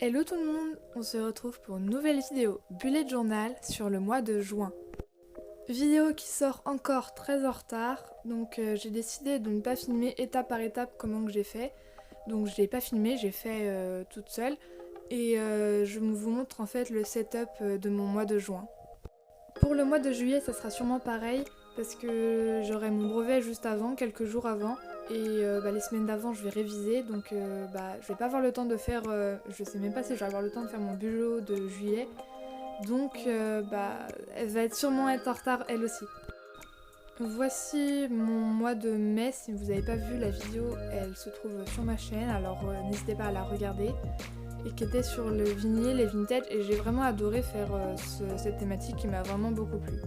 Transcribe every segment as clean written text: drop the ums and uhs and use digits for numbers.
Hello tout le monde, on se retrouve pour une nouvelle vidéo bullet journal sur le mois de juin. Vidéo qui sort encore très en retard, donc j'ai décidé de ne pas filmer étape par étape comment que j'ai fait. Donc je l'ai pas filmé, j'ai fait toute seule et je vous montre en fait le setup de mon mois de juin. Pour le mois de juillet ça sera sûrement pareil parce que j'aurai mon brevet juste avant, quelques jours avant. Et les semaines d'avant je vais réviser, donc je vais pas avoir le temps de faire, je sais même pas si je vais avoir le temps de faire mon bulot de juillet, donc elle va sûrement être en retard elle aussi. Voici mon mois de mai, si vous n'avez pas vu la vidéo, elle se trouve sur ma chaîne, alors n'hésitez pas à la regarder, et qui était sur le vinyle, les vintage, et j'ai vraiment adoré faire cette thématique qui m'a vraiment beaucoup plu.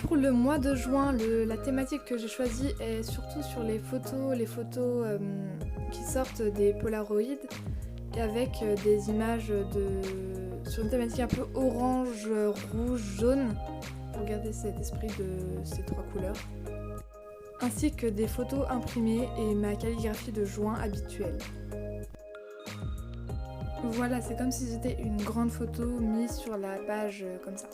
Pour le mois de juin, la thématique que j'ai choisie est surtout sur les photos qui sortent des Polaroids et avec des images sur une thématique un peu orange, rouge, jaune pour garder cet esprit de ces trois couleurs, ainsi que des photos imprimées et ma calligraphie de juin habituelle. Voilà, c'est comme si c'était une grande photo mise sur la page comme ça.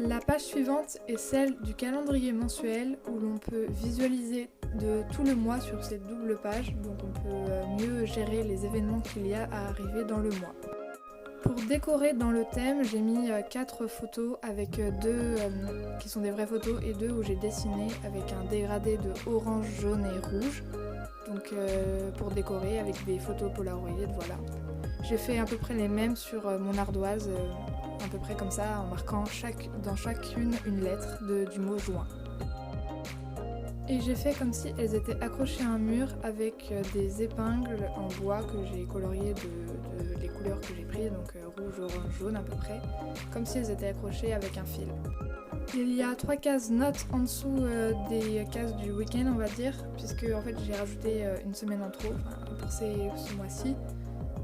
La page suivante est celle du calendrier mensuel où l'on peut visualiser de tout le mois sur cette double page, donc on peut mieux gérer les événements qu'il y a à arriver dans le mois. Pour décorer dans le thème, j'ai mis 4 photos avec 2 qui sont des vraies photos et 2 où j'ai dessiné avec un dégradé de orange, jaune et rouge. Donc pour décorer avec des photos Polaroid, voilà. J'ai fait à peu près les mêmes sur mon ardoise. À peu près comme ça, en marquant dans chacune une lettre du mot juin. Et j'ai fait comme si elles étaient accrochées à un mur avec des épingles en bois que j'ai coloriées de les couleurs que j'ai prises, donc rouge, orange, jaune à peu près, comme si elles étaient accrochées avec un fil. Il y a 3 cases notes en dessous des cases du week-end, on va dire, puisque en fait j'ai rajouté une semaine en trop pour ce mois-ci.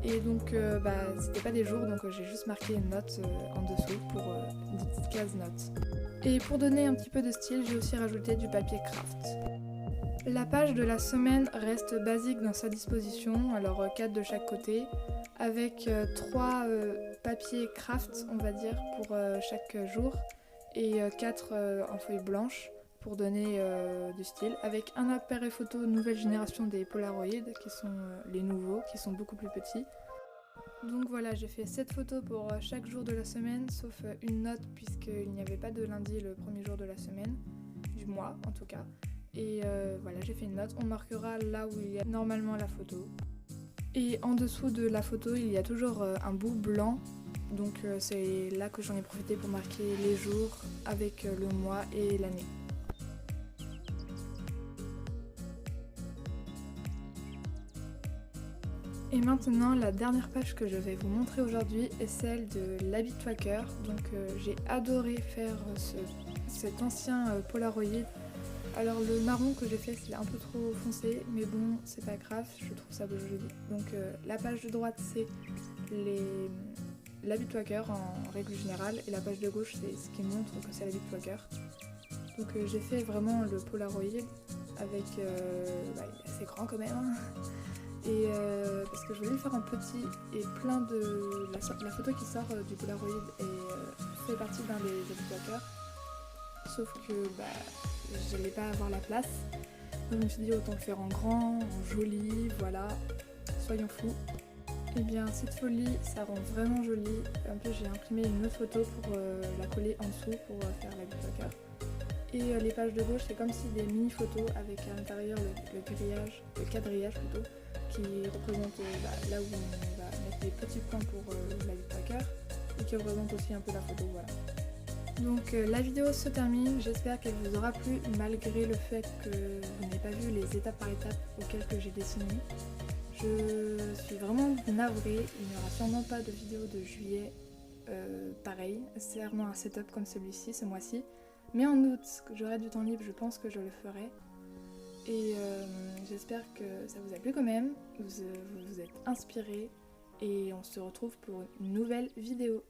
Et donc c'était pas des jours, donc j'ai juste marqué une note en dessous pour des petites cases notes. Et pour donner un petit peu de style, j'ai aussi rajouté du papier craft. La page de la semaine reste basique dans sa disposition, alors 4 de chaque côté, avec 3 papiers craft, on va dire, pour chaque jour, et 4 en feuilles blanches pour donner du style, avec un appareil photo nouvelle génération des Polaroid qui sont les nouveaux, qui sont beaucoup plus petits. Donc voilà, j'ai fait 7 photos pour chaque jour de la semaine, sauf une note puisqu'il n'y avait pas de lundi le premier jour de la semaine, du mois en tout cas. Et voilà, j'ai fait une note, on marquera là où il y a normalement la photo. Et en dessous de la photo, il y a toujours un bout blanc. Donc c'est là que j'en ai profité pour marquer les jours avec le mois et l'année. Et maintenant, la dernière page que je vais vous montrer aujourd'hui est celle de l'habit tracker. Donc j'ai adoré faire cet ancien Polaroid. Alors le marron que j'ai fait c'est un peu trop foncé, mais bon c'est pas grave, je trouve ça beau joli. Donc la page de droite c'est l'habit tracker en règle générale, et la page de gauche c'est ce qui montre que c'est l'habit tracker. Donc j'ai fait vraiment le Polaroid avec, il est assez grand quand même, hein. Et parce que je voulais le faire en petit et plein de... La photo qui sort du Polaroid fait partie d'un des habit trackers, sauf que je n'allais pas avoir la place, donc je me suis dit autant le faire en grand, en joli, voilà, soyons fous. Et bien cette folie ça rend vraiment joli. En plus j'ai imprimé une autre photo pour la coller en dessous pour faire l'habit tracker. Et les pages de gauche c'est comme si des mini photos avec à l'intérieur le quadrillage plutôt, qui représente là où on va mettre des petits points pour l'habit tracker et qui représente aussi un peu la photo, voilà. Donc la vidéo se termine, j'espère qu'elle vous aura plu malgré le fait que vous n'ayez pas vu les étapes par étapes auxquelles que j'ai dessiné. Je suis vraiment navrée, il n'y aura sûrement pas de vidéo de juillet pareil, c'est vraiment un setup comme celui-ci ce mois-ci. Mais en août, que j'aurai du temps libre, je pense que je le ferai. Et j'espère que ça vous a plu quand même, vous êtes inspirés et on se retrouve pour une nouvelle vidéo.